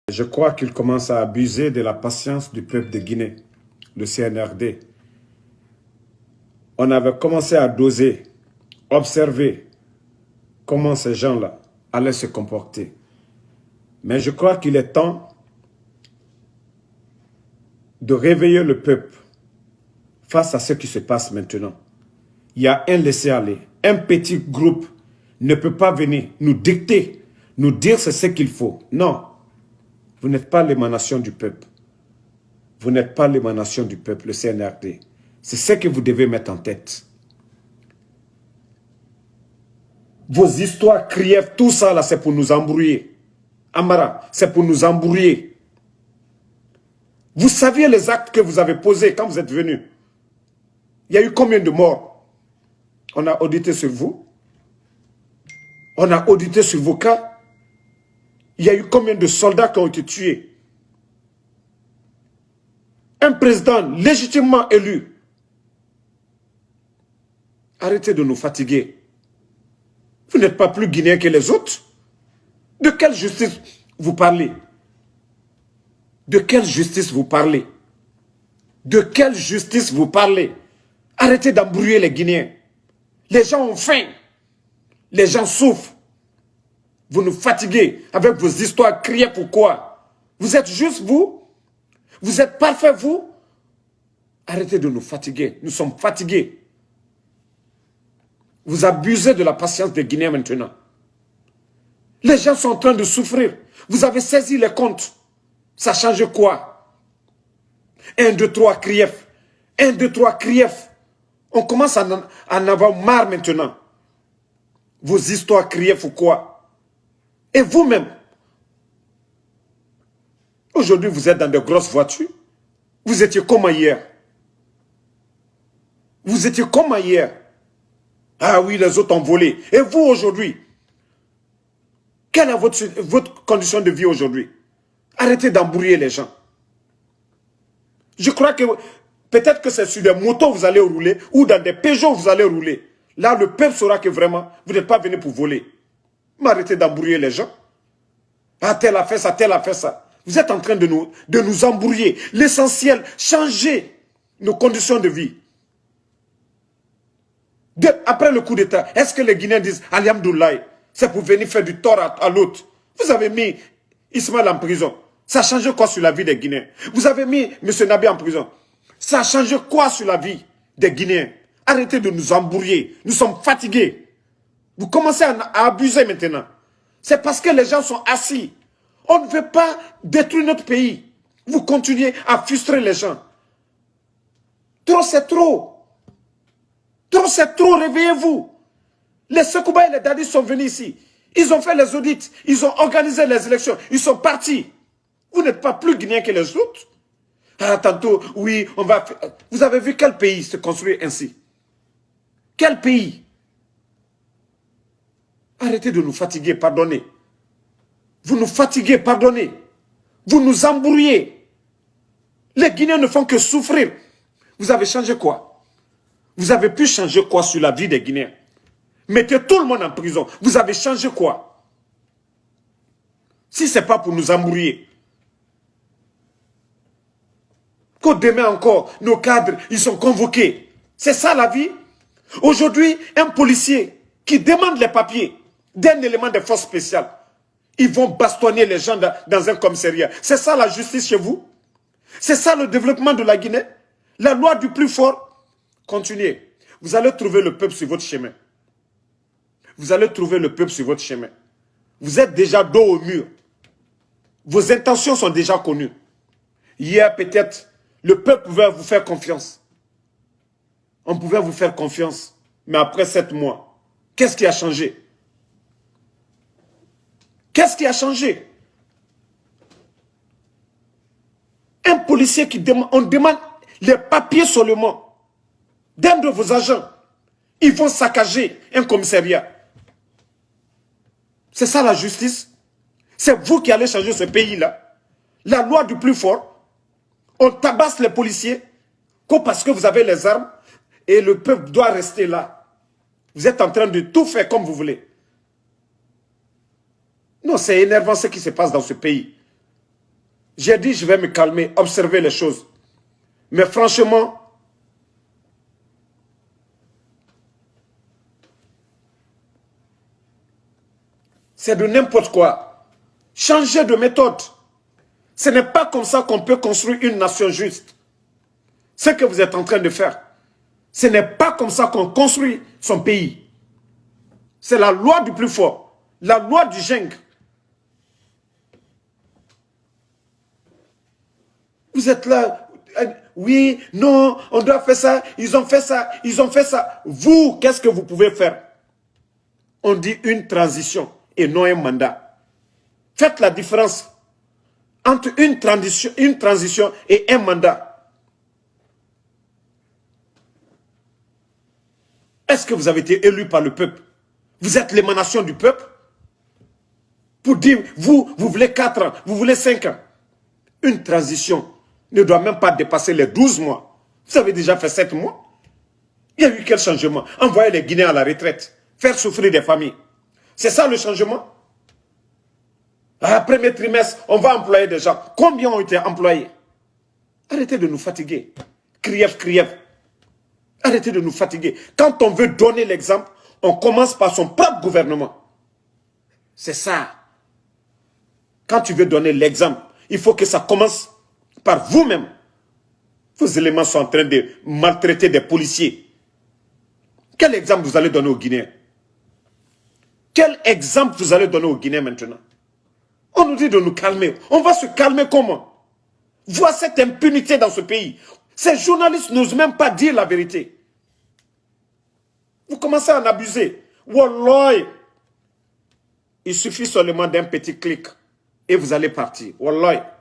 Je crois qu'il commence à abuser de la patience du peuple de Guinée, le CNRD. On avait commencé à doser, observer comment ces gens-là allaient se comporter. Mais je crois qu'il est temps de réveiller le peuple face à ce qui se passe maintenant. Il y a un laisser-aller. Un petit groupe ne peut pas venir nous dicter, nous dire c'est ce qu'il faut. Non, vous n'êtes pas l'émanation du peuple. Vous n'êtes pas l'émanation du peuple, le CNRD. C'est ce que vous devez mettre en tête. Vos histoires, Krief, tout ça là, c'est pour nous embrouiller. Amara, c'est pour nous embrouiller. Vous saviez les actes que vous avez posés quand vous êtes venus. Il y a eu combien de morts? On a audité sur vous. On a audité sur vos cas. Il y a eu combien de soldats qui ont été tués? Un président légitimement élu. Arrêtez de nous fatiguer. Vous n'êtes pas plus guinéen que les autres. De quelle justice vous parlez? De quelle justice vous parlez? De quelle justice vous parlez? Arrêtez d'embrouiller les Guinéens. Les gens ont faim. Les gens souffrent. Vous nous fatiguez avec vos histoires. Criez pourquoi? Vous êtes juste vous? Vous êtes parfait vous? Arrêtez de nous fatiguer. Nous sommes fatigués. Vous abusez de la patience des Guinéens maintenant. Les gens sont en train de souffrir. Vous avez saisi les comptes. Ça change quoi? 1, 2, 3, Krief. 1, 2, 3, Krief. On commence à en avoir marre maintenant. Vos histoires Krief ou quoi? Et vous-même, aujourd'hui vous êtes dans de grosses voitures. Vous étiez comment hier? Vous étiez comment hier? Ah oui, les autres ont volé. Et vous aujourd'hui? Quelle est votre condition de vie aujourd'hui? Arrêtez d'embrouiller les gens. Je crois que peut-être que c'est sur des motos vous allez rouler ou dans des Peugeot vous allez rouler. Là, le peuple saura que vraiment, vous n'êtes pas venu pour voler. Mais arrêtez d'embrouiller les gens. Ah, tel a fait ça, tel a fait ça. Vous êtes en train de nous embrouiller. L'essentiel, changer nos conditions de vie. Après le coup d'État, est-ce que les Guinéens disent « Alhamdoulilah », c'est pour venir faire du tort à l'autre? Vous avez mis Ismaël en prison. Ça a changé quoi sur la vie des Guinéens? Vous avez mis M. Nabi en prison. Ça a changé quoi sur la vie des Guinéens? Arrêtez de nous embrouiller. Nous sommes fatigués. Vous commencez à abuser maintenant. C'est parce que les gens sont assis. On ne veut pas détruire notre pays. Vous continuez à frustrer les gens. Trop, c'est trop. Trop, c'est trop. Réveillez-vous. Les Sekouba et les Dadis sont venus ici. Ils ont fait les audits. Ils ont organisé les élections. Ils sont partis. Vous n'êtes pas plus guinéen que les autres. Ah, tantôt, oui, on va... Vous avez vu quel pays se construire ainsi? Quel pays? Arrêtez de nous fatiguer, pardonnez. Vous nous fatiguez, pardonnez. Vous nous embrouillez. Les Guinéens ne font que souffrir. Vous avez changé quoi? Vous avez pu changer quoi sur la vie des Guinéens? Mettez tout le monde en prison. Vous avez changé quoi? Si ce n'est pas pour nous embrouiller. Que demain encore, nos cadres, ils sont convoqués. C'est ça la vie? Aujourd'hui, un policier qui demande les papiers d'un élément de force spéciale, ils vont bastonner les gens dans un commissariat. C'est ça la justice chez vous? C'est ça le développement de la Guinée? La loi du plus fort? Continuez. Vous allez trouver le peuple sur votre chemin. Vous allez trouver le peuple sur votre chemin. Vous êtes déjà dos au mur. Vos intentions sont déjà connues. Hier, peut-être, le peuple pouvait vous faire confiance. On pouvait vous faire confiance. Mais après 7 mois, qu'est-ce qui a changé? Qu'est-ce qui a changé? Un policier qui demande, on demande les papiers seulement d'un de vos agents. Ils vont saccager un commissariat. C'est ça la justice? C'est vous qui allez changer ce pays-là? La loi du plus fort? On tabasse les policiers parce que vous avez les armes et le peuple doit rester là. Vous êtes en train de tout faire comme vous voulez. Non, c'est énervant ce qui se passe dans ce pays. J'ai dit, je vais me calmer, observer les choses. Mais franchement, c'est de n'importe quoi. Changez de méthode. Ce n'est pas comme ça qu'on peut construire une nation juste. Ce que vous êtes en train de faire. Ce n'est pas comme ça qu'on construit son pays. C'est la loi du plus fort. La loi du jungle. Vous êtes là, oui, non, on doit faire ça, ils ont fait ça, ils ont fait ça. Vous, qu'est-ce que vous pouvez faire? On dit une transition et non un mandat. Faites la différence entre une transition et un mandat. Est-ce que vous avez été élu par le peuple? Vous êtes l'émanation du peuple? Pour dire, vous voulez 4 ans, vous voulez 5 ans. Une transition ne doit même pas dépasser les 12 mois. Vous avez déjà fait 7 mois. Il y a eu quel changement? Envoyer les Guinéens à la retraite, faire souffrir des familles. C'est ça le changement? Premier trimestre, on va employer des gens. Combien ont été employés? Arrêtez de nous fatiguer. Krief, krief. Arrêtez de nous fatiguer. Quand on veut donner l'exemple, on commence par son propre gouvernement. C'est ça. Quand tu veux donner l'exemple, il faut que ça commence par vous-même. Vos éléments sont en train de maltraiter des policiers. Quel exemple vous allez donner aux Guinéens? Quel exemple vous allez donner aux Guinéens maintenant? On nous dit de nous calmer. On va se calmer comment? Voir cette impunité dans ce pays. Ces journalistes n'osent même pas dire la vérité. Vous commencez à en abuser. Wallah, il suffit seulement d'un petit clic et vous allez partir. Wallah.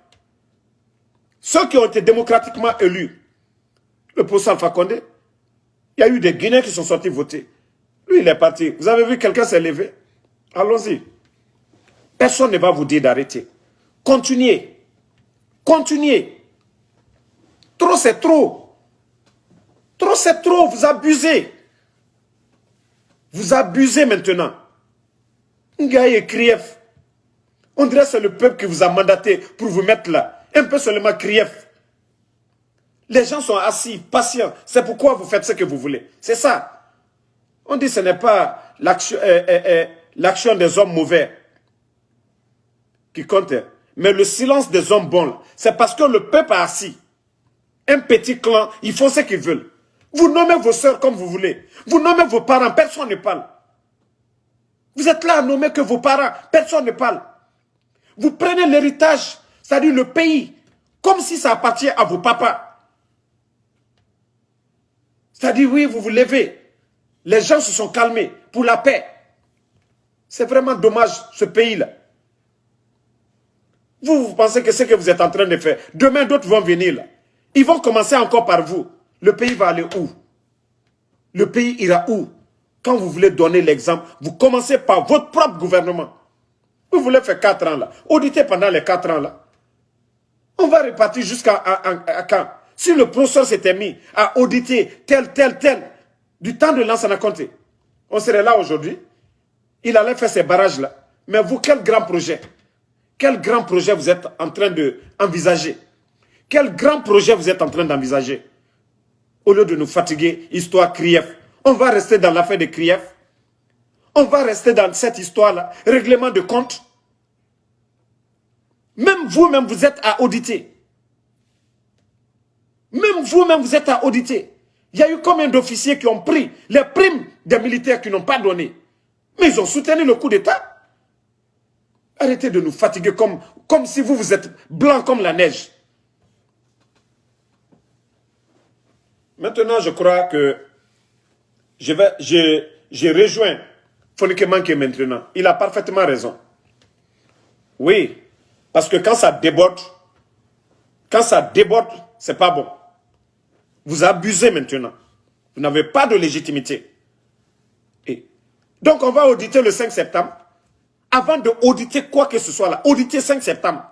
Ceux qui ont été démocratiquement élus, le professeur Alpha Condé, il y a eu des Guinéens qui sont sortis voter. Lui, il est parti. Vous avez vu quelqu'un s'est levé? Allons-y. Personne ne va vous dire d'arrêter. Continuez. Continuez. Trop, c'est trop. Trop, c'est trop. Vous abusez. Vous abusez maintenant. Ngaye Krief. On dirait que c'est le peuple qui vous a mandaté pour vous mettre là. Un peu seulement Krief. Les gens sont assis, patients. C'est pourquoi vous faites ce que vous voulez. C'est ça. On dit que ce n'est pas l'action des hommes mauvais qui compte, mais le silence des hommes bons. C'est parce que le peuple est assis. Un petit clan, ils font ce qu'ils veulent. Vous nommez vos soeurs comme vous voulez. Vous nommez vos parents, personne ne parle. Vous êtes là à nommer que vos parents, personne ne parle. Vous prenez l'héritage, c'est-à-dire le pays, comme si ça appartient à vos papas. C'est-à-dire, oui, vous vous levez. Les gens se sont calmés pour la paix. C'est vraiment dommage, ce pays-là. Vous pensez que ce que vous êtes en train de faire, demain d'autres vont venir là. Ils vont commencer encore par vous. Le pays va aller où? Le pays ira où? Quand vous voulez donner l'exemple, vous commencez par votre propre gouvernement. Vous voulez faire 4 ans là. Auditez pendant les 4 ans là. On va repartir jusqu'à quand? Si le professeur s'était mis à auditer tel, du temps de Lansana Conté, on serait là aujourd'hui. Il allait faire ces barrages là. Mais vous, quel grand projet? Quel grand projet vous êtes en train d'envisager? Quel grand projet vous êtes en train d'envisager? Au lieu de nous fatiguer, histoire Krief. On va rester dans l'affaire de Krief. On va rester dans cette histoire-là. Règlement de compte. Même vous-même, vous êtes à auditer. Même vous-même, vous êtes à auditer. Il y a eu combien d'officiers qui ont pris les primes des militaires qui n'ont pas donné? Mais ils ont soutenu le coup d'État. Arrêtez de nous fatiguer comme si vous êtes blanc comme la neige. Maintenant, je crois que j'ai rejoint Fonike Manke maintenant. Il a parfaitement raison. Oui, parce que quand ça déborde, c'est pas bon. Vous abusez maintenant. Vous n'avez pas de légitimité. Et donc, on va auditer le 5 septembre. Avant de auditer quoi que ce soit là, auditer 5 septembre.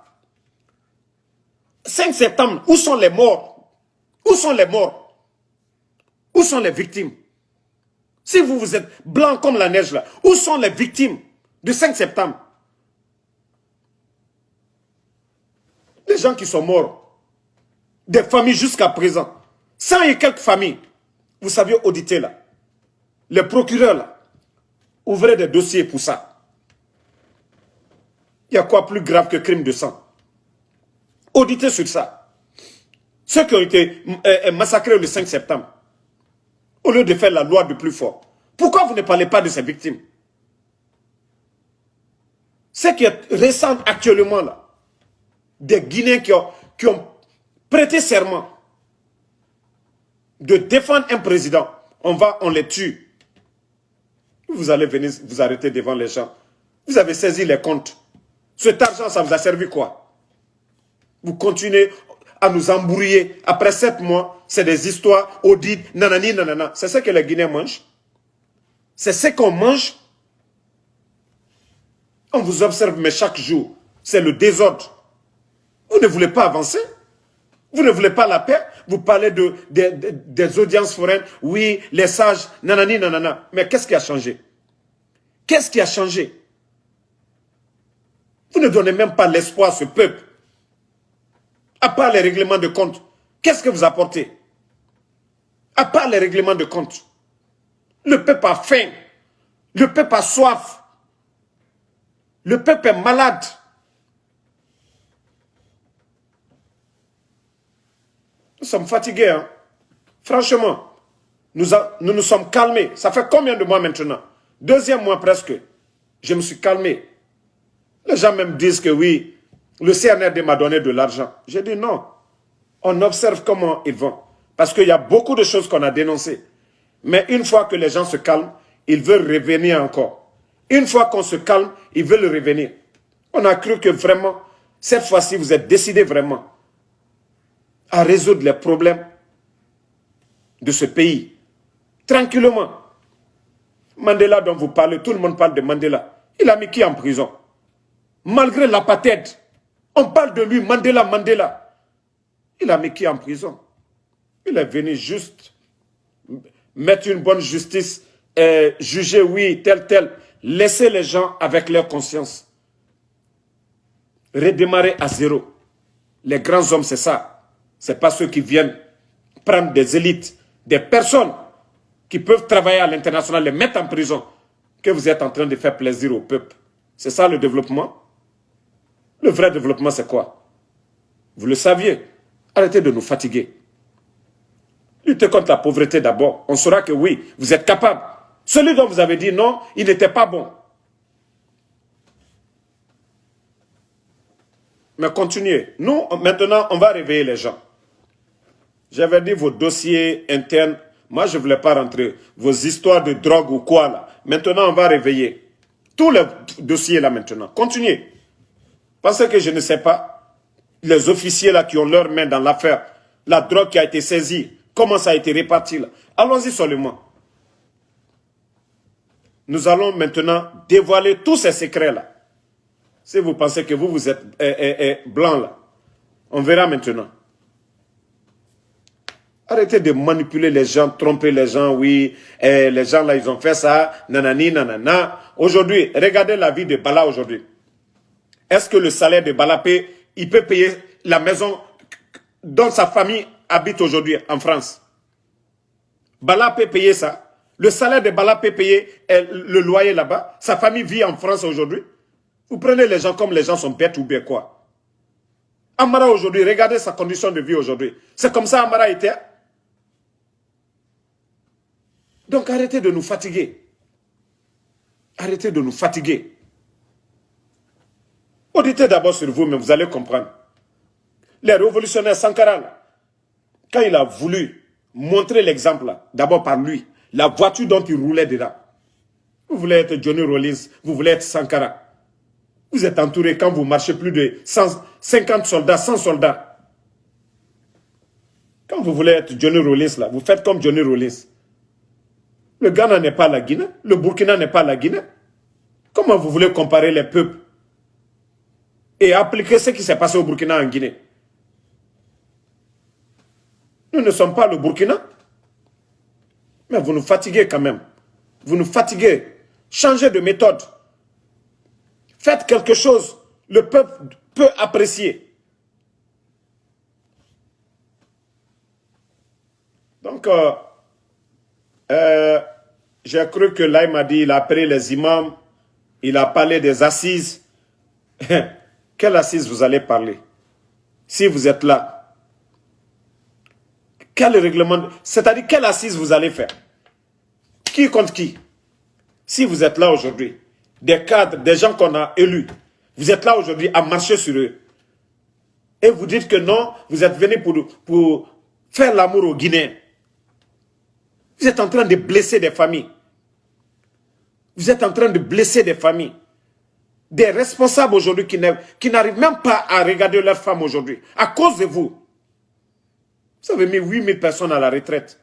5 septembre, où sont les morts? Où sont les morts? Où sont les victimes? Si vous êtes blanc comme la neige là, où sont les victimes du 5 septembre? Les gens gens qui sont morts, des familles jusqu'à présent, 100 et quelques familles, vous saviez auditer là. Les procureurs là, ouvraient des dossiers pour ça. Il y a quoi plus grave que crime de sang? Auditez sur ça. Ceux qui ont été massacrés le 5 septembre, au lieu de faire la loi du plus fort, pourquoi vous ne parlez pas de ces victimes? Ce qui est récent actuellement là, des Guinéens qui ont prêté serment de défendre un président, on les tue. Vous allez venir vous arrêter devant les gens. Vous avez saisi les comptes. Cet argent, ça vous a servi quoi? Vous continuez à nous embrouiller. Après 7 mois, c'est des histoires audites, nanani, nanana. C'est ce que les Guinéens mangent. C'est ce qu'on mange. On vous observe, mais chaque jour, c'est le désordre. Vous ne voulez pas avancer. Vous ne voulez pas la paix. Vous parlez des audiences foraines. Oui, les sages, nanani, nanana. Mais qu'est-ce qui a changé? Qu'est-ce qui a changé? Vous ne donnez même pas l'espoir à ce peuple. À part les règlements de compte, qu'est-ce que vous apportez? À part les règlements de compte. Le peuple a faim. Le peuple a soif. Le peuple est malade. Nous sommes fatigués. Hein? Franchement, nous nous sommes calmés. Ça fait combien de mois maintenant? 2e mois presque. Je me suis calmé. Les gens même disent que oui, le CNRD m'a donné de l'argent. J'ai dit non. On observe comment ils vont. Parce qu'il y a beaucoup de choses qu'on a dénoncées. Mais une fois que les gens se calment, ils veulent revenir encore. Une fois qu'on se calme, ils veulent revenir. On a cru que vraiment, cette fois-ci, vous êtes décidés vraiment à résoudre les problèmes de ce pays. Tranquillement. Mandela dont vous parlez, tout le monde parle de Mandela. Il a mis qui en prison? Malgré l'apartheid, on parle de lui, Mandela, Mandela. Il a mis qui en prison? Il est venu juste mettre une bonne justice, juger oui, tel, tel. Laisser les gens avec leur conscience. Redémarrer à zéro. Les grands hommes, c'est ça. Ce n'est pas ceux qui viennent prendre des élites, des personnes qui peuvent travailler à l'international, les mettre en prison, que vous êtes en train de faire plaisir au peuple. C'est ça le développement? Le vrai développement, c'est quoi? Vous le saviez. Arrêtez de nous fatiguer. Luttez contre la pauvreté d'abord. On saura que oui, vous êtes capable. Celui dont vous avez dit non, il n'était pas bon. Mais continuez. Nous, maintenant, on va réveiller les gens. J'avais dit vos dossiers internes. Moi, je ne voulais pas rentrer. Vos histoires de drogue ou quoi là. Maintenant, on va réveiller. Tous les dossiers là maintenant. Continuez. Parce que je ne sais pas, les officiers là qui ont leurs mains dans l'affaire, la drogue qui a été saisie, comment ça a été réparti là. Allons-y seulement. Nous allons maintenant dévoiler tous ces secrets là. Si vous pensez que vous êtes blanc là, on verra maintenant. Arrêtez de manipuler les gens, tromper les gens, oui, les gens là ils ont fait ça, nanani, nanana. Aujourd'hui, regardez la vie de Bala aujourd'hui. Est-ce que le salaire de Balapé, il peut payer la maison dont sa famille habite aujourd'hui en France? Bala peut payer ça. Le salaire de Bala peut payer le loyer là-bas. Sa famille vit en France aujourd'hui. Vous prenez les gens comme les gens sont bêtes ou bien quoi? Amara aujourd'hui, regardez sa condition de vie aujourd'hui. C'est comme ça Amara était. Donc arrêtez de nous fatiguer. Arrêtez de nous fatiguer. Auditez d'abord sur vous, mais vous allez comprendre. Les révolutionnaires Sankara, quand il a voulu montrer l'exemple, d'abord par lui, la voiture dont il roulait dedans. Vous voulez être Johnny Rollins, vous voulez être Sankara. Vous êtes entouré quand vous marchez plus de 150 soldats, 100 soldats. Quand vous voulez être Johnny Rollins, là, vous faites comme Johnny Rollins. Le Ghana n'est pas la Guinée, le Burkina n'est pas la Guinée. Comment vous voulez comparer les peuples et appliquer ce qui s'est passé au Burkina en Guinée? Nous ne sommes pas le Burkina. Mais vous nous fatiguez quand même. Vous nous fatiguez. Changez de méthode. Faites quelque chose. Le peuple peut apprécier. Donc, j'ai cru que là, il m'a dit, il a appelé les imams, il a parlé des assises. Quelle assise vous allez parler? Si vous êtes là, quel règlement, c'est-à-dire quelle assise vous allez faire? Qui contre qui? Si vous êtes là aujourd'hui, des cadres, des gens qu'on a élus, vous êtes là aujourd'hui à marcher sur eux. Et vous dites que non, vous êtes venus pour faire l'amour aux Guinéens. Vous êtes en train de blesser des familles. Vous êtes en train de blesser des familles. Des responsables aujourd'hui qui n'arrivent même pas à regarder leurs femmes aujourd'hui. À cause de vous. Vous avez mis 8000 personnes à la retraite.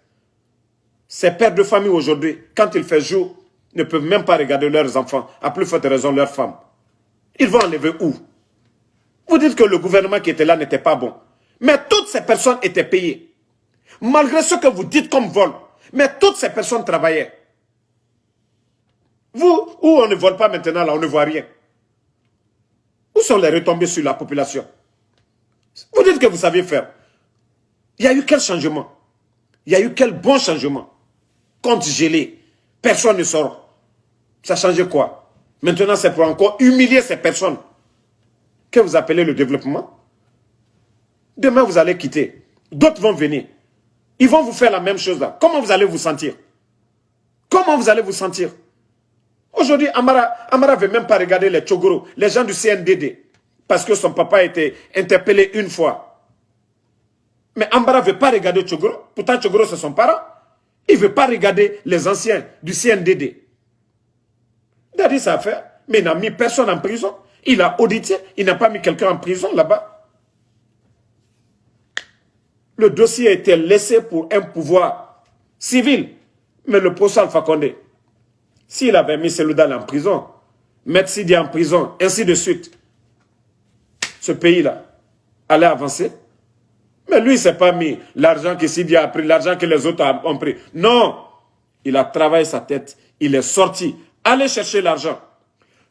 Ces pères de famille aujourd'hui, quand il fait jour, ne peuvent même pas regarder leurs enfants. À plus forte raison, leurs femmes. Ils vont enlever où? Vous dites que le gouvernement qui était là n'était pas bon. Mais toutes ces personnes étaient payées. Malgré ce que vous dites comme vol. Mais toutes ces personnes travaillaient. Vous, où on ne vole pas maintenant, là, on ne voit rien. Où sont les retombées sur la population? Vous dites que vous saviez faire. Il y a eu quel changement? Il y a eu quel bon changement? Compte gelé. Personne ne sort. Ça a changé quoi? Maintenant, c'est pour encore humilier ces personnes que vous appelez le développement. Demain, vous allez quitter. D'autres vont venir. Ils vont vous faire la même chose là. Comment vous allez vous sentir? Comment vous allez vous sentir? Aujourd'hui, Amara ne veut même pas regarder les Tchogoro, les gens du CNDD, parce que son papa a été interpellé une fois. Mais Amara ne veut pas regarder Tchogoro. Pourtant, Tchogoro, c'est son parent. Il ne veut pas regarder les anciens du CNDD. Il a dit ça à faire, mais il n'a mis personne en prison. Il a audité, il n'a pas mis quelqu'un en prison là-bas. Le dossier a été laissé pour un pouvoir civil. Mais le poste Alpha Condé, s'il avait mis Seloudal en prison, Maître Sidi en prison, ainsi de suite, ce pays-là allait avancer. Mais lui, il ne s'est pas mis l'argent que Sidi a pris, l'argent que les autres ont pris. Non, il a travaillé sa tête, il est sorti. Allez chercher l'argent.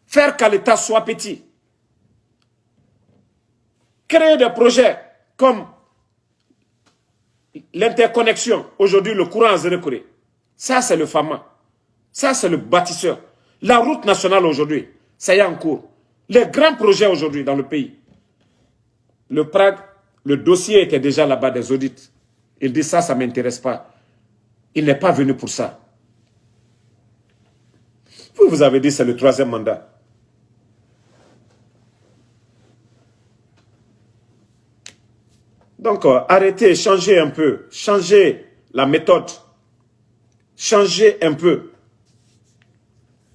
Faire qu'à l'État soit petit. Créer des projets comme l'interconnexion. Aujourd'hui, le courant à Zérekouré. Ça, c'est le FAMA. Ça, c'est le bâtisseur. La route nationale aujourd'hui, ça y est en cours. Les grands projets aujourd'hui dans le pays. Le Prague, le dossier était déjà là-bas des audits. Il dit ça, ça ne m'intéresse pas. Il n'est pas venu pour ça. Vous avez dit c'est le 3e mandat. Donc, arrêtez, changez un peu. Changez la méthode. Changez un peu.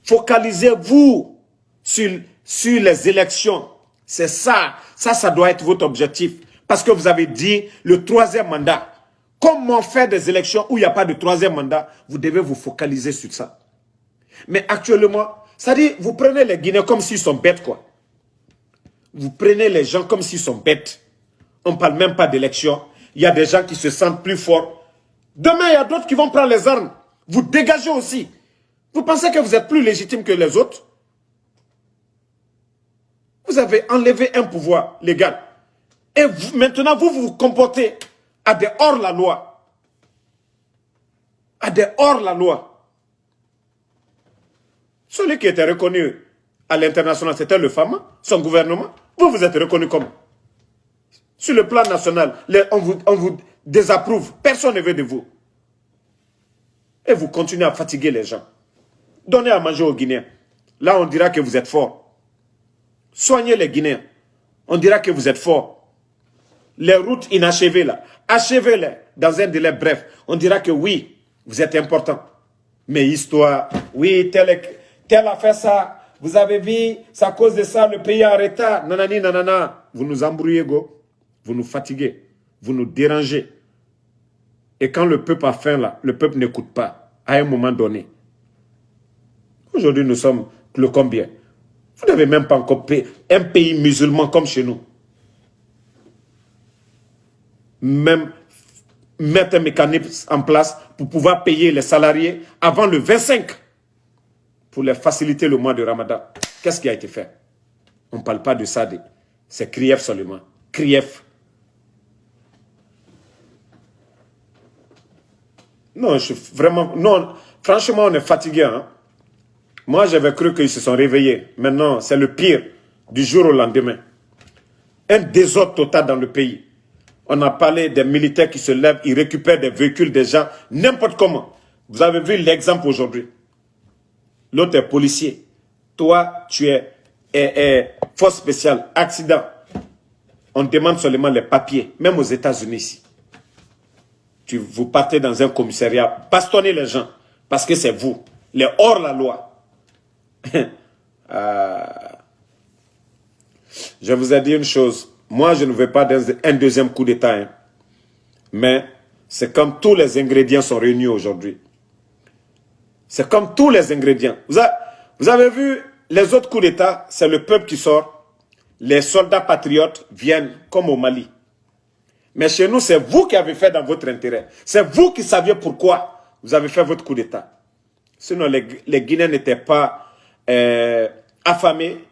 Focalisez-vous sur les élections. C'est ça. Ça doit être votre objectif. Parce que vous avez dit le 3e mandat. Comment faire des élections où il n'y a pas de 3e mandat? Vous devez vous focaliser sur ça. Mais actuellement, ça dit, vous prenez les Guinéens comme s'ils sont bêtes, quoi. Vous prenez les gens comme s'ils sont bêtes. On ne parle même pas d'élection. Il y a des gens qui se sentent plus forts. Demain, il y a d'autres qui vont prendre les armes. Vous dégagez aussi. Vous pensez que vous êtes plus légitime que les autres? Vous avez enlevé un pouvoir légal. Et maintenant, vous vous comportez à des hors-la-loi. À des hors-la-loi. Celui qui était reconnu à l'international, c'était le FAMA, son gouvernement. Vous, vous êtes reconnu comment? Sur le plan national, on vous désapprouve. Personne ne veut de vous. Et vous continuez à fatiguer les gens. Donnez à manger aux Guinéens. Là, on dira que vous êtes forts. Soignez les Guinéens. On dira que vous êtes forts. Les routes inachevées, là, achevez-les dans un délai bref. On dira que oui, vous êtes important. Mais histoire, oui, tel a fait ça. Vous avez vu, c'est à cause de ça, le pays est en retard. Nanani, nanana. Vous nous embrouillez, go. Vous nous fatiguez. Vous nous dérangez. Et quand le peuple a faim, là, le peuple n'écoute pas. À un moment donné. Aujourd'hui, nous sommes le combien? Vous n'avez même pas encore payé un pays musulman comme chez nous. Même mettre un mécanisme en place pour pouvoir payer les salariés avant le 25 pour les faciliter le mois de Ramadan. Qu'est-ce qui a été fait? On ne parle pas de ça. C'est Krief seulement. Krief. Non, je suis vraiment... Non, franchement, on est fatigué. Hein? Moi, j'avais cru qu'ils se sont réveillés. Maintenant, c'est le pire du jour au lendemain. Un désordre total dans le pays. On a parlé des militaires qui se lèvent, ils récupèrent des véhicules des gens, n'importe comment. Vous avez vu l'exemple aujourd'hui. L'autre est policier. Toi, tu es force spéciale, accident. On demande seulement les papiers, même aux États-Unis ici. Vous partez dans un commissariat, bastonnez les gens, parce que c'est vous, les hors-la-loi. Je vous ai dit une chose, moi je ne veux pas un deuxième coup d'État, hein. Mais c'est comme tous les ingrédients sont réunis aujourd'hui. C'est comme tous les ingrédients. Vous avez vu, les autres coups d'État, c'est le peuple qui sort. Les soldats patriotes viennent comme au Mali. Mais chez nous, c'est vous qui avez fait dans votre intérêt. C'est vous qui saviez pourquoi vous avez fait votre coup d'État. Sinon, les Guinéens n'étaient pas affamés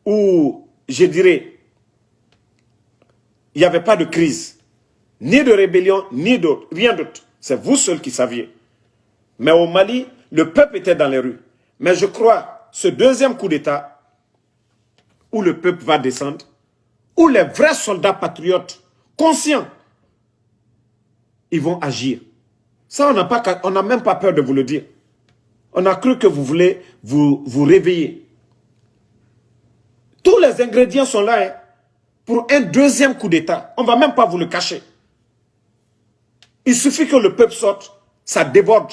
ou, je dirais, il n'y avait pas de crise. Ni de rébellion, ni d'autre, rien d'autre. C'est vous seuls qui saviez. Mais au Mali, le peuple était dans les rues. Mais je crois, ce deuxième coup d'État, où le peuple va descendre, où les vrais soldats patriotes, conscients, ils vont agir. Ça, on n'a même pas peur de vous le dire. On a cru que vous voulez vous réveiller. Tous les ingrédients sont là, hein, pour un deuxième coup d'État. On ne va même pas vous le cacher. Il suffit que le peuple sorte, ça déborde.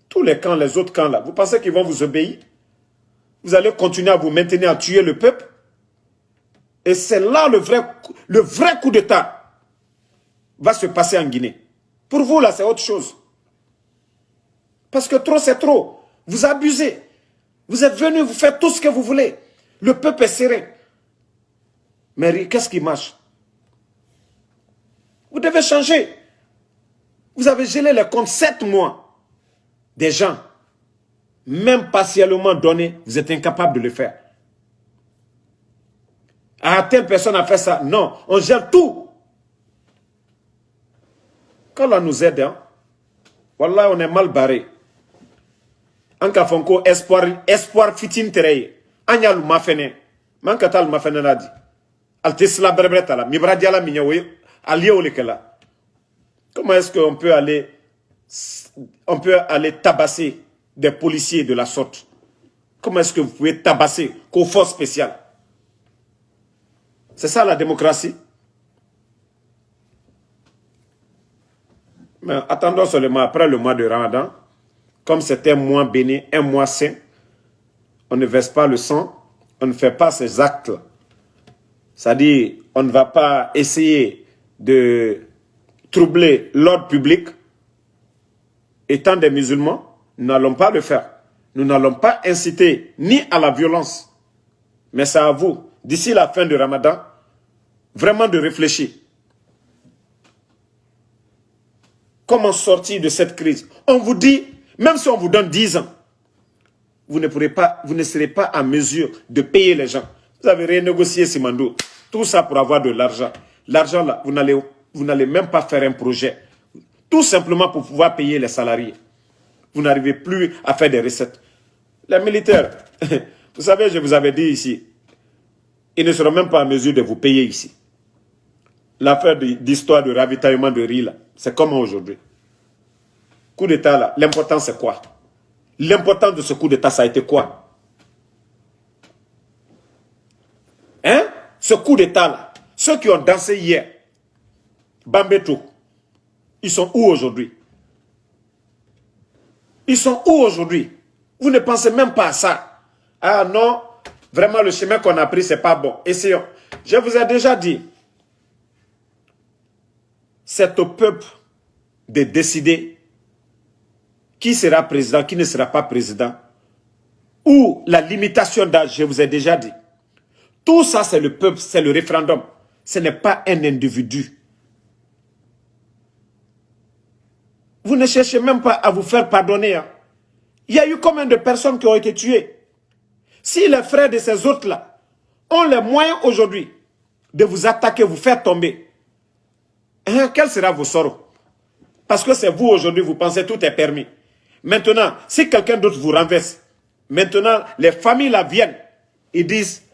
Tous les camps, les autres camps là, vous pensez qu'ils vont vous obéir? Vous allez continuer à vous maintenir à tuer le peuple? Et c'est là le vrai coup d'État va se passer en Guinée. Pour vous là, c'est autre chose. Parce que trop, c'est trop. Vous abusez. Vous êtes venus, vous faites tout ce que vous voulez. Le peuple est serein. Mais qu'est-ce qui marche? Vous devez changer. Vous avez gelé les comptes 7 mois. Des gens, même partiellement donnés, vous êtes incapable de le faire. Ah, telle personne a fait ça. Non, on gère tout. Quand on nous aide, hein, voilà, on est mal barré. En Kafonko, espoir fitin tereye. Anya luma fene. Man kata luma fene la di. Al tesla brebreta la. Mi bradia la minyawe. Alie ou lekela. Comment est-ce qu'on peut aller tabasser des policiers de la sorte? Comment est-ce que vous pouvez tabasser qu'aux forces spéciales? C'est ça la démocratie? Mais attendons seulement après le mois de Ramadan. Comme c'est un mois béni, un mois saint, on ne verse pas le sang, on ne fait pas ces actes. C'est-à-dire, on ne va pas essayer de troubler l'ordre public. Étant des musulmans, nous n'allons pas le faire. Nous n'allons pas inciter ni à la violence. Mais c'est à vous, d'ici la fin du Ramadan, vraiment de réfléchir. Comment sortir de cette crise? On vous dit, même si on vous donne 10 ans, vous ne serez pas en mesure de payer les gens. Vous avez renégocié Simandou. Tout ça pour avoir de l'argent. L'argent là, vous n'allez même pas faire un projet. Tout simplement pour pouvoir payer les salariés. Vous n'arrivez plus à faire des recettes. Les militaires, vous savez, je vous avais dit ici, ils ne seront même pas en mesure de vous payer ici. L'affaire d'histoire de ravitaillement de riz là, c'est comment aujourd'hui? Coup d'État là, l'important c'est quoi? L'important de ce coup d'État, ça a été quoi? Hein? Ce coup d'État là, ceux qui ont dansé hier, Bambeto, ils sont où aujourd'hui? Ils sont où aujourd'hui? Vous ne pensez même pas à ça. Ah non, vraiment le chemin qu'on a pris, c'est pas bon. Essayons. Je vous ai déjà dit, c'est au peuple de décider qui sera président, qui ne sera pas président, ou la limitation d'âge, je vous ai déjà dit. Tout ça, c'est le peuple, c'est le référendum. Ce n'est pas un individu. Vous ne cherchez même pas à vous faire pardonner. Hein. Il y a eu combien de personnes qui ont été tuées? Si les frères de ces autres-là ont les moyens aujourd'hui de vous attaquer, vous faire tomber, hein, quel sera vos sorts? Parce que c'est vous aujourd'hui, vous pensez tout est permis. Maintenant, si quelqu'un d'autre vous renverse, maintenant, les familles là viennent et disent,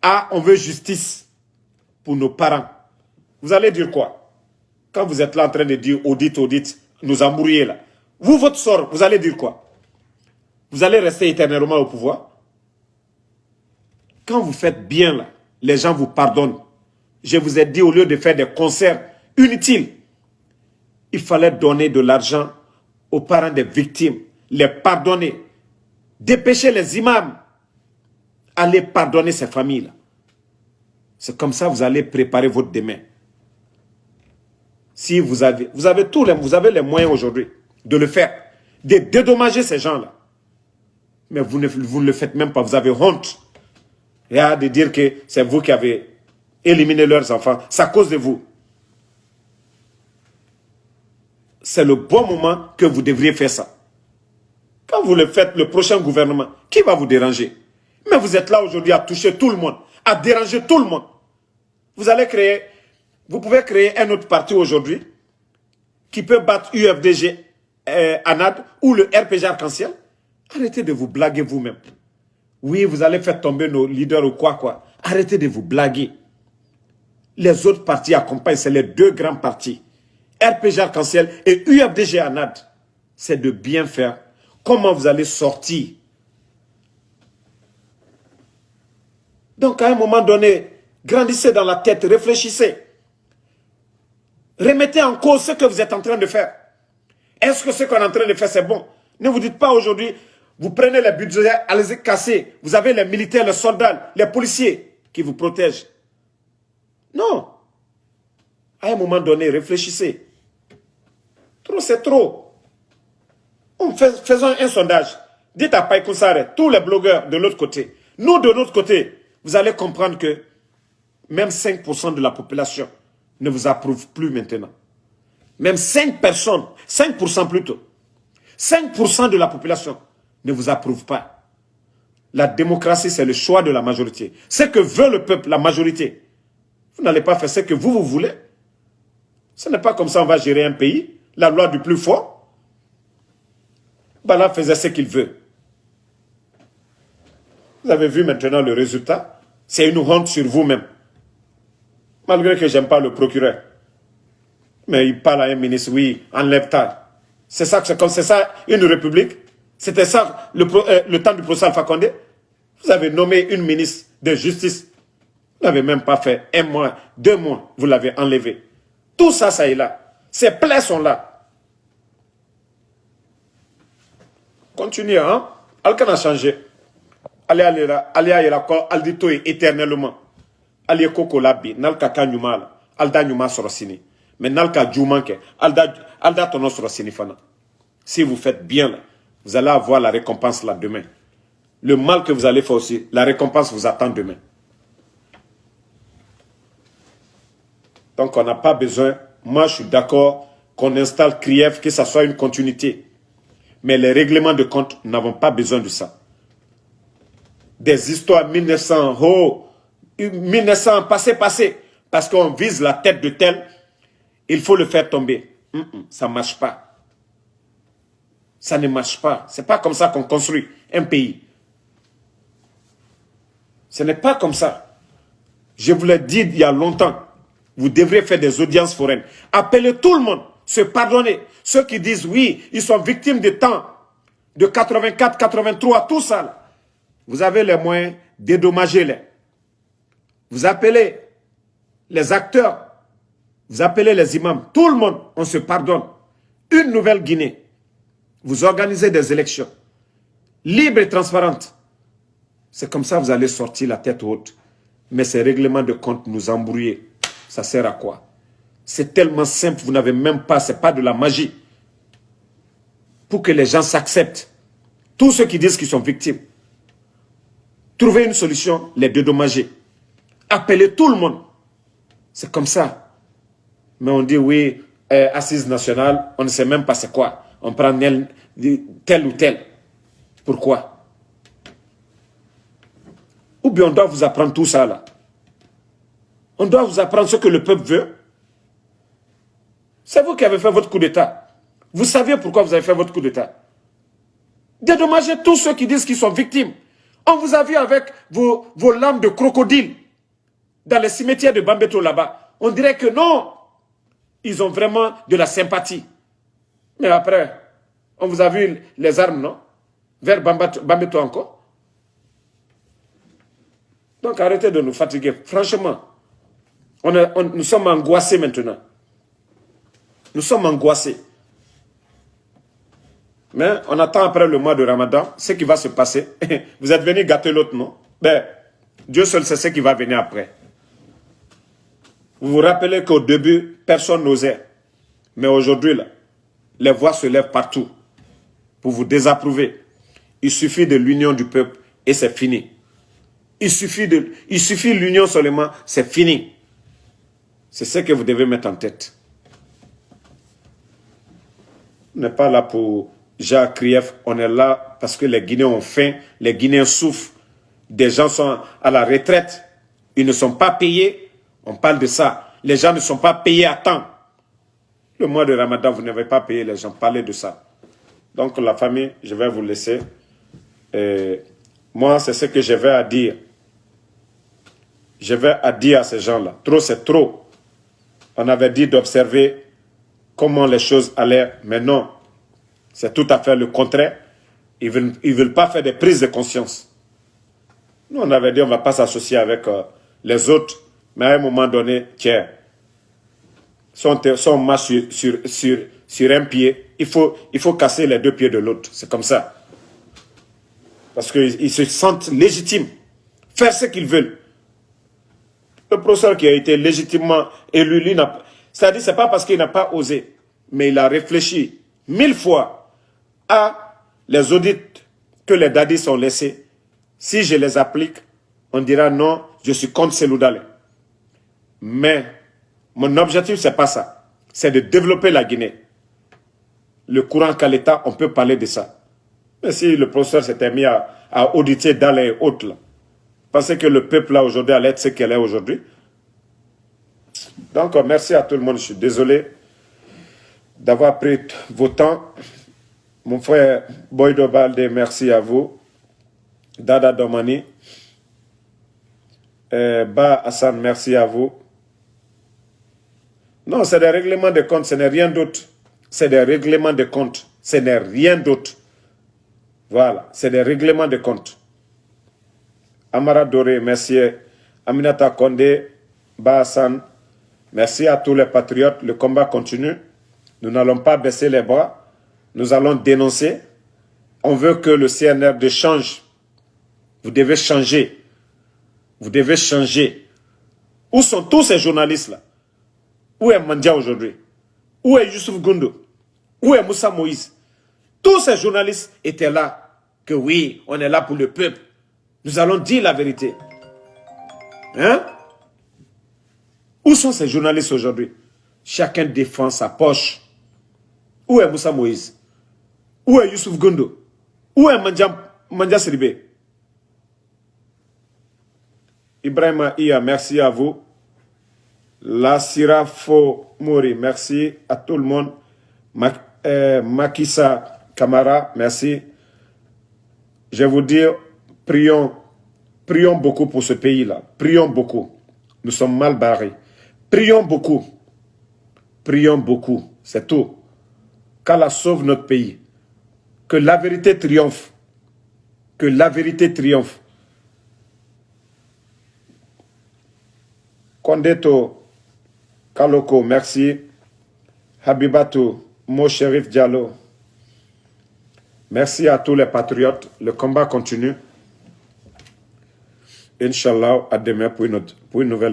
ah, on veut justice pour nos parents. Vous allez dire quoi? Quand vous êtes là en train de dire, audit, nous embrouiller là. Vous, votre sort, vous allez dire quoi? Vous allez rester éternellement au pouvoir? Quand vous faites bien là, les gens vous pardonnent. Je vous ai dit, au lieu de faire des concerts inutiles, il fallait donner de l'argent aux parents des victimes, les pardonner, dépêcher les imams, aller pardonner ces familles-là. C'est comme ça que vous allez préparer votre demain. Si vous avez les moyens aujourd'hui de le faire, de dédommager ces gens-là. Mais vous ne le faites même pas, vous avez honte. Et de dire que c'est vous qui avez éliminé leurs enfants, c'est à cause de vous. C'est le bon moment que vous devriez faire ça. Quand vous le faites, le prochain gouvernement, qui va vous déranger? Mais vous êtes là aujourd'hui à toucher tout le monde, à déranger tout le monde. Vous pouvez créer un autre parti aujourd'hui qui peut battre UFDG, ANAD ou le RPG Arc-en-Ciel. Arrêtez de vous blaguer vous-même. Oui, vous allez faire tomber nos leaders ou quoi. Arrêtez de vous blaguer. Les autres partis accompagnent, c'est les deux grands partis. RPG Arc-en-Ciel et UFDG ANAD. C'est de bien faire. Comment vous allez sortir? Donc, à un moment donné, grandissez dans la tête, réfléchissez. Remettez en cause ce que vous êtes en train de faire. Est-ce que ce qu'on est en train de faire, c'est bon? Ne vous dites pas aujourd'hui, vous prenez les budgets, allez-y casser. Vous avez les militaires, les soldats, les policiers qui vous protègent. Non. À un moment donné, réfléchissez. Trop, c'est trop. Faisons un sondage. Dites à Païkoussare, tous les blogueurs de l'autre côté. Nous, de notre côté, vous allez comprendre que même 5% de la population ne vous approuve plus maintenant. Même 5 personnes, 5% plutôt. 5% de la population ne vous approuve pas. La démocratie, c'est le choix de la majorité. Ce que veut le peuple, la majorité. Vous n'allez pas faire ce que vous voulez. Ce n'est pas comme ça on va gérer un pays. La loi du plus fort. Bala faisait ce qu'il veut. Vous avez vu maintenant le résultat. C'est une honte sur vous-même. Malgré que je n'aime pas le procureur. Mais il parle à un ministre, oui, enlève-ta. C'est ça une république? C'était ça le temps du procès Alpha Condé? Vous avez nommé une ministre de justice. Vous n'avez même pas fait 1 mois, 2 mois, vous l'avez enlevé. Tout ça, ça est là. Ces plaies sont là. Continuez, hein? Alcan a changé. Allez à la aldito éternellement. Allez koko labi, nalka kanyuma, alda nyuma sorosini. Mais nalka djoumanke, alda tono sorosini fana. Si vous faites bien là, vous allez avoir la récompense là demain. Le mal que vous allez faire aussi, la récompense vous attend demain. Donc on n'a pas besoin, moi je suis d'accord qu'on installe CRIEF, que ça soit une continuité. Mais les règlements de compte, nous n'avons pas besoin de ça. Des histoires 1900, 1900, passé, parce qu'on vise la tête de tel, il faut le faire tomber. Ça ne marche pas. Ça ne marche pas. Ce n'est pas comme ça qu'on construit un pays. Ce n'est pas comme ça. Je vous l'ai dit il y a longtemps. Vous devrez faire des audiences foraines. Appelez tout le monde, se pardonner. Ceux qui disent oui, ils sont victimes de temps, de 84, 83, tout ça. Là. Vous avez les moyens, dédommagez-les. Vous appelez les acteurs, vous appelez les imams, tout le monde, on se pardonne. Une nouvelle Guinée. Vous organisez des élections libres et transparentes. C'est comme ça que vous allez sortir la tête haute. Mais ces règlements de compte nous embrouillent. Ça sert à quoi? C'est tellement simple, vous n'avez même pas, ce n'est pas de la magie. Pour que les gens s'acceptent. Tous ceux qui disent qu'ils sont victimes. Trouvez une solution, les dédommager. Appelez tout le monde. C'est comme ça. Mais on dit oui, assise nationale, on ne sait même pas c'est quoi. On prend tel ou tel. Pourquoi? Ou bien on doit vous apprendre tout ça là. On doit vous apprendre ce que le peuple veut. C'est vous qui avez fait votre coup d'État. Vous savez pourquoi vous avez fait votre coup d'État. Dédommagez tous ceux qui disent qu'ils sont victimes. On vous a vu avec vos lames de crocodile dans les cimetières de Bambeto là-bas. On dirait que non, ils ont vraiment de la sympathie. Mais après, on vous a vu les armes, non? Vers Bambeto encore. Donc arrêtez de nous fatiguer. Franchement, nous sommes angoissés maintenant. Nous sommes angoissés. Mais on attend après le mois de Ramadan ce qui va se passer. Vous êtes venu gâter l'autre, non? Ben, Dieu seul sait ce qui va venir après. Vous vous rappelez qu'au début, personne n'osait. Mais aujourd'hui, là, les voix se lèvent partout pour vous désapprouver. Il suffit de l'union du peuple et c'est fini. Il suffit l'union seulement, c'est fini. C'est ce que vous devez mettre en tête. On n'est pas là pour Jacques Krief, on est là parce que les Guinéens ont faim, les Guinéens souffrent. Des gens sont à la retraite, ils ne sont pas payés, on parle de ça. Les gens ne sont pas payés à temps. Le mois de Ramadan, vous n'avez pas payé les gens, parlez de ça. Donc la famille, je vais vous laisser. Moi, c'est ce que je vais à dire. Je vais à dire à ces gens-là. Trop, c'est trop. On avait dit d'observer comment les choses allaient, mais non. C'est tout à fait le contraire. Ils veulent pas faire des prises de conscience. Nous, on avait dit on ne va pas s'associer avec les autres, mais à un moment donné, tiens, si on marche sur un pied, il faut casser les deux pieds de l'autre. C'est comme ça. Parce qu'ils se sentent légitimes. Faire ce qu'ils veulent. Le professeur qui a été légitimement élu, c'est-à-dire c'est pas parce qu'il n'a pas osé, mais il a réfléchi 1000 fois à les audits que les dadis ont laissés. Si je les applique, on dira non, je suis contre Seloudale. Mais mon objectif, c'est pas ça. C'est de développer la Guinée. Le courant qu'à l'État, on peut parler de ça. Mais si le professeur s'était mis à auditer dans les hautes, là, pensez que le peuple, là, aujourd'hui, allait être ce qu'elle est aujourd'hui. Donc, merci à tout le monde. Je suis désolé d'avoir pris vos temps. Mon frère Boydo Balde, merci à vous. Dada Domani. Ba Hassan, merci à vous. Non, c'est des règlements de compte, ce n'est rien d'autre. C'est des règlements de compte, ce n'est rien d'autre. Voilà, c'est des règlements de compte. Amara Doré, merci. Aminata Kondé, Ba Hassan, merci à tous les patriotes. Le combat continue. Nous n'allons pas baisser les bras. Nous allons dénoncer. On veut que le CNRD change. Vous devez changer. Vous devez changer. Où sont tous ces journalistes-là? Où est Mandia aujourd'hui? Où est Youssouf Gondo? Où est Moussa Moïse? Tous ces journalistes étaient là. Que oui, on est là pour le peuple. Nous allons dire la vérité. Hein? Où sont ces journalistes aujourd'hui? Chacun défend sa poche. Où est Moussa Moïse? Où est Youssouf Gondo? Où est Mandia Siribé? Ibrahima Iya, merci à vous. La Sirafo Mori, merci à tout le monde. Makissa Kamara, merci. Je vais vous dire, prions beaucoup pour ce pays-là. Prions beaucoup. Nous sommes mal barrés. Prions beaucoup. Prions beaucoup. C'est tout. Qu'Allah sauve notre pays. Que la vérité triomphe. Que la vérité triomphe. Kondeto Kaloko, merci. Habibatou, Mo Sherif Diallo. Merci à tous les patriotes. Le combat continue. Inch'Allah, à demain pour une nouvelle vidéo.